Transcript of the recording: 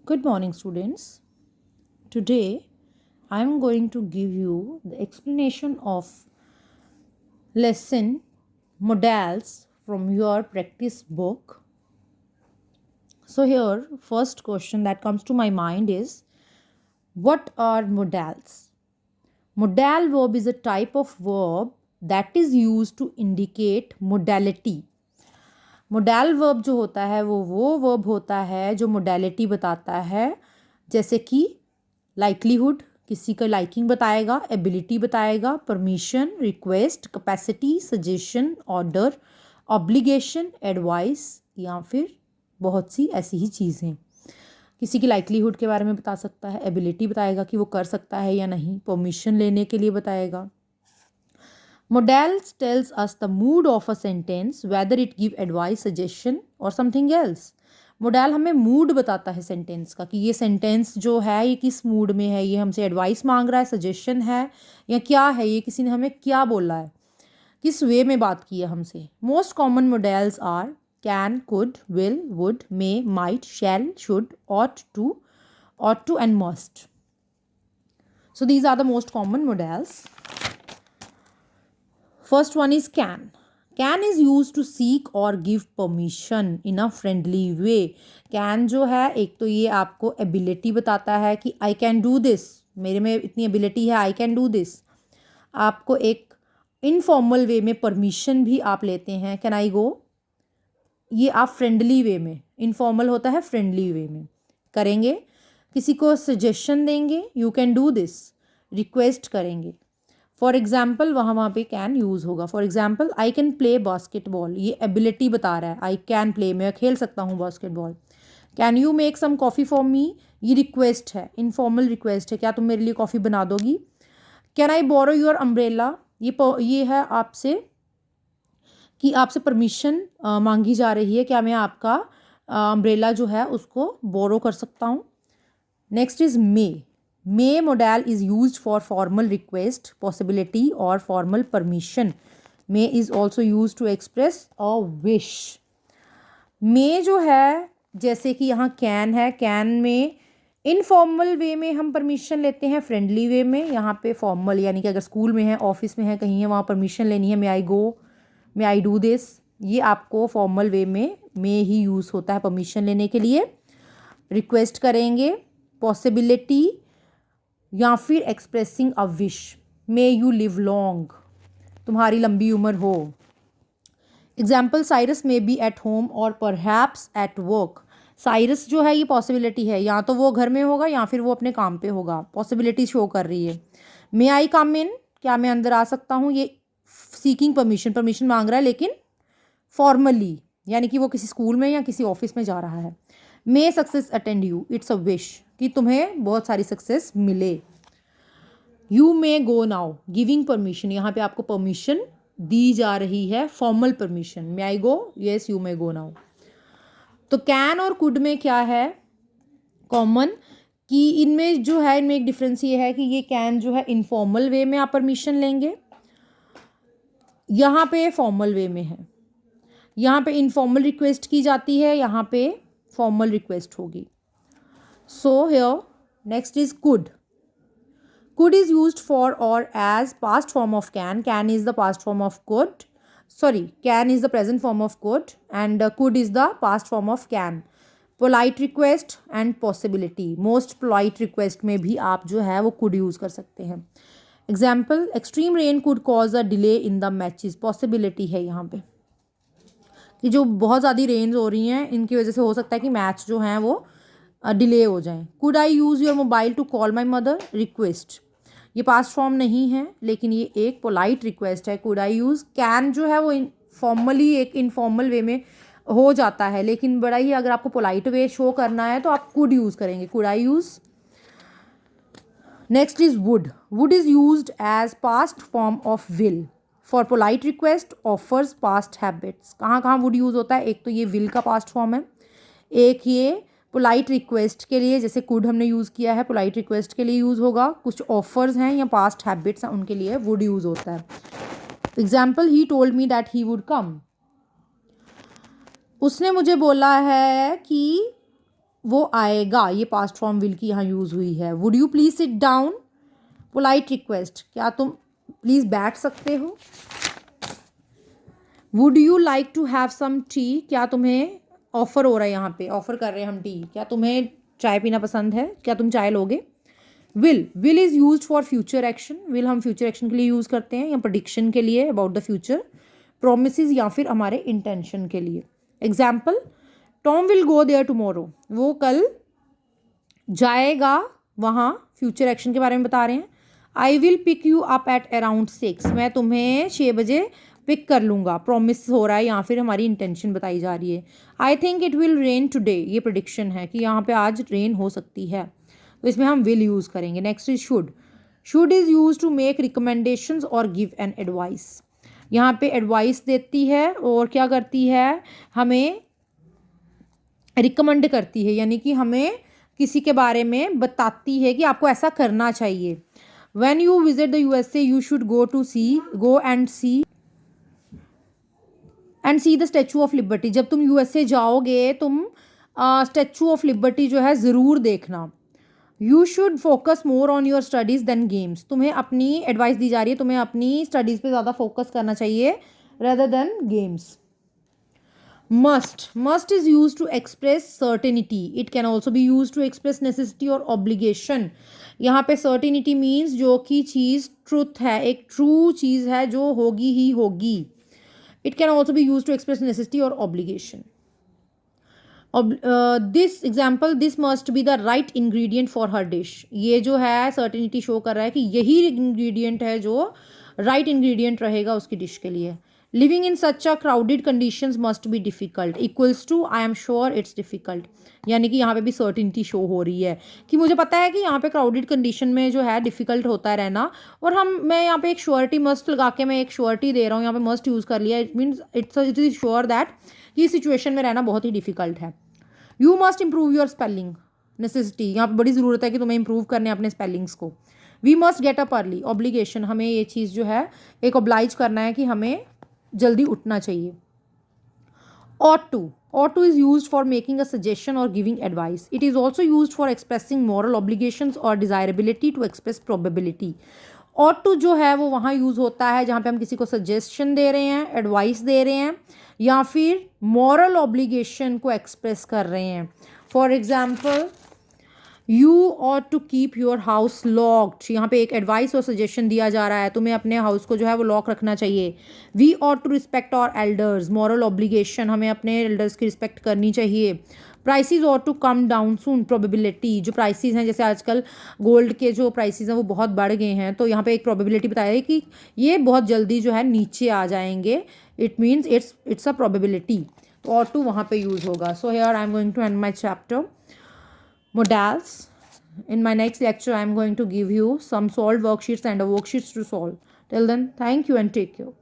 Good morning, students. Today I am going to give you the explanation of lesson modals from your practice book. So, here, first question that comes to my mind is what are modals? Modal verb is a type of verb that is used to indicate modality. Modal verb जो होता है वो verb होता है जो modality बताता है, जैसे कि लाइकलीहुड किसी का लाइकिंग बताएगा, एबिलिटी बताएगा, permission, request, capacity, suggestion, order, obligation, advice या फिर बहुत सी ऐसी ही चीज़ें। किसी की लाइकलीहुड के बारे में बता सकता है, एबिलिटी बताएगा कि वो कर सकता है या नहीं, परमिशन लेने के लिए बताएगा। Modals tells us the mood of a sentence, whether it give advice, suggestion or something else. Modal हमें मूड बताता है सेंटेंस का कि ये सेंटेंस जो है ये किस मूड में है, ये हमसे एडवाइस मांग रहा है, सजेशन है या क्या है, ये किसी ने हमें क्या बोला है, किस वे में बात की है हमसे। Most common modals are can, could, will, would, may, might, shall, should, ought to and must. So these are the most common modals. First one is can. Can is used to seek or give permission in a friendly way. Can जो है एक तो ये आपको ability बताता है कि I can do this, मेरे में इतनी एबिलिटी है, आई कैन डू दिस। आपको एक इनफॉर्मल वे में परमिशन भी आप लेते हैं, कैन आई गो, ये आप फ्रेंडली वे में, इनफॉर्मल होता है फ्रेंडली वे में करेंगे। किसी को सजेशन देंगे, you can do this, request करेंगे। फॉर एग्जाम्पल वहाँ पे कैन यूज़ होगा। For example I can play basketball, ये एबिलिटी बता रहा है, आई कैन प्ले, मैं खेल सकता हूँ basketball. Can you make some coffee for me, ये रिक्वेस्ट है, इनफॉर्मल रिक्वेस्ट है, क्या तुम मेरे लिए कॉफ़ी बना दोगी। Can I borrow your umbrella, ये है आपसे कि आपसे परमिशन मांगी जा रही है, क्या मैं आपका अम्ब्रेला जो है उसको बोरो कर सकता हूँ। Next is may. May modal is used for formal request, possibility or formal permission. May is also used to express a wish. May जो है जैसे कि यहाँ can है, can में इनफॉर्मल वे में हम परमिशन लेते हैं, फ्रेंडली वे में। यहाँ पे फॉर्मल यानी कि अगर स्कूल में है, ऑफिस में है, कहीं है, वहाँ परमिशन लेनी है, मे I go, may I do this, ये आपको फॉर्मल वे में ही यूज़ होता है परमिशन लेने के लिए। रिक्वेस्ट करेंगे, पॉसिबिलिटी या फिर expressing a wish, may you live long, तुम्हारी लंबी उम्र हो। Example Cyrus may be at home और परहैप्स एट वर्क। साइरस जो है ये पॉसिबिलिटी है, या तो वो घर में होगा या फिर वो अपने काम पे होगा, पॉसिबिलिटी शो कर रही है। मे आई कम इन, क्या मैं अंदर आ सकता हूँ, ये सीकिंग परमिशन मांग रहा है लेकिन फॉर्मली, यानी कि वो किसी स्कूल में या किसी ऑफिस में जा रहा है। May success attend you, it's a wish कि तुम्हें बहुत सारी सक्सेस मिले। You may go now, giving permission, यहाँ पे आपको परमिशन दी जा रही है, formal permission, may I go, yes you may go now. तो कैन और कुड में क्या है कॉमन कि इनमें जो है, इनमें एक डिफरेंस ये है कि ये कैन जो है इनफॉर्मल वे में आप परमिशन लेंगे, यहाँ पे फॉर्मल वे में है। यहाँ पे इनफॉर्मल रिक्वेस्ट की जाती है, यहाँ पे फॉर्मल रिक्वेस्ट होगी। So here next is could. Could is used for or as past form of can. Can is the past form of could. Sorry, can is the present form of could and could is the past form of can. Polite request and possibility. Most polite request में भी आप जो है वो could use कर सकते हैं. Example, extreme rain could cause a delay in the matches. Possibility है यहाँ पे कि जो बहुत ज़्यादा रेन्स हो रही हैं इनकी वजह से हो सकता है कि मैच जो हैं वो डिले हो जाएं। Could I use your mobile to call my mother, request, ये पास्ट फॉर्म नहीं है लेकिन ये एक पोलाइट रिक्वेस्ट है। कुड आई यूज़, कैन जो है वो फॉर्मली एक इनफॉर्मल वे में हो जाता है, लेकिन बड़ा ही अगर आपको पोलाइट वे शो करना है तो आप कुड यूज़ करेंगे, could I use. Next is would. Would is used as past form of will for polite request, offers, past habits. कहाँ कहाँ वुड यूज़ होता है, एक तो ये विल का पास्ट फॉर्म है, एक ये पोलाइट रिक्वेस्ट के लिए, जैसे कुड हमने यूज़ किया है, पोलाइट रिक्वेस्ट के लिए यूज़ होगा। कुछ ऑफर्स हैं या पास्ट हैबिट्स हैं उनके लिए वुड यूज़ होता है। Example, he told me that he would come, उसने मुझे बोला है कि वो आएगा, ये पास्ट फॉर्म विल की यहाँ यूज़ हुई है। Would you please sit down, polite request, क्या तुम प्लीज़ बैठ सकते हो। Would you like to have some tea, क्या तुम्हें ऑफर हो रहा है, यहाँ पे ऑफर कर रहे हैं हम टी, क्या तुम्हें चाय पीना पसंद है, क्या तुम चाय लोगे। Will is use for future action, will हम फ्यूचर एक्शन के लिए यूज़ करते हैं या प्रडिक्शन के लिए अबाउट द फ्यूचर, प्रोमिसेस या फिर हमारे इंटेंशन के लिए। Example, Tom will go there tomorrow, वो कल जाएगा वहाँ, फ्यूचर एक्शन के बारे में बता रहे हैं। I will pick you up at around 6, मैं तुम्हें 6 बजे पिक कर लूँगा, प्रॉमिस हो रहा है या फिर हमारी इंटेंशन बताई जा रही है। I think it will rain today, ये प्रेडिक्शन है कि यहाँ पे आज रेन हो सकती है, तो इसमें हम विल यूज़ करेंगे। Next is should is use to make recommendations और गिव एन एडवाइस, यहाँ पे एडवाइस देती है और क्या करती है, हमें रिकमेंड करती है, यानी कि हमें किसी के बारे में बताती है कि आपको ऐसा करना चाहिए। When you visit the USA, you should go and see the Statue of Liberty. जब तुम USA जाओगे तुम स्टैचू ऑफ लिबर्टी जो है ज़रूर देखना। You should focus more on your studies then games, तुम्हें अपनी एडवाइस दी जा रही है, तुम्हें अपनी स्टडीज़ पे ज़्यादा फोकस करना चाहिए rather than games. Must is used to express certainty. It can also be used to express necessity or obligation. यहाँ पे certainty means जो कि चीज़ truth है, एक true चीज़ है जो होगी ही होगी। It can also be used to express necessity or obligation. This example, this must be the right ingredient for her dish. ये जो है certainty show कर रहा है कि यही ingredient है जो right ingredient रहेगा उसकी dish के लिए। Living in such a crowded conditions must be difficult equals to I am sure it's difficult, यानी कि यहाँ पे भी certainty show हो रही है कि मुझे पता है कि यहाँ पे crowded condition में जो है difficult होता है रहना, और मैं यहाँ पे एक surety must लगा के मैं एक surety दे रहा हूँ, यहाँ पे must यूज़ कर लिया, it means it is sure that ये situation में रहना बहुत ही difficult है। You must improve your spelling, necessity, यहाँ पे बड़ी ज़रूरत है कि तुम्हें improve करने अपने spellings को। We must get up early, obligation, हमें ये चीज़ जो है एक oblige करना है कि हमें जल्दी उठना चाहिए। ought to is used for making a suggestion or giving advice. It is also used for expressing moral obligations or desirability to express probability. ought to जो है वो वहाँ यूज़ होता है जहाँ पे हम किसी को सजेशन दे रहे हैं, एडवाइस दे रहे हैं या फिर मॉरल ऑब्लिगेशन को एक्सप्रेस कर रहे हैं। For example, you ought to keep your house locked, यहाँ पे एक एडवाइस और सजेशन दिया जा रहा है, तुम्हें अपने हाउस को जो है वो लॉक रखना चाहिए। We ought to respect our elders, moral obligation, हमें अपने एल्डर्स की रिस्पेक्ट करनी चाहिए। Prices ought to come down soon, probability, जो प्राइसेस हैं जैसे आजकल गोल्ड के जो प्राइसेस हैं वो बहुत बढ़ गए हैं, तो यहाँ पे एक प्रोबेबिलिटी बताया है कि ये बहुत जल्दी जो है नीचे आ जाएंगे, it means it's a probability, तो ऑट टू वहाँ पे यूज़ होगा। So here I am going to end my chapter modals. In my next lecture, I am going to give you some solved worksheets and worksheets to solve. Till then, thank you and take care.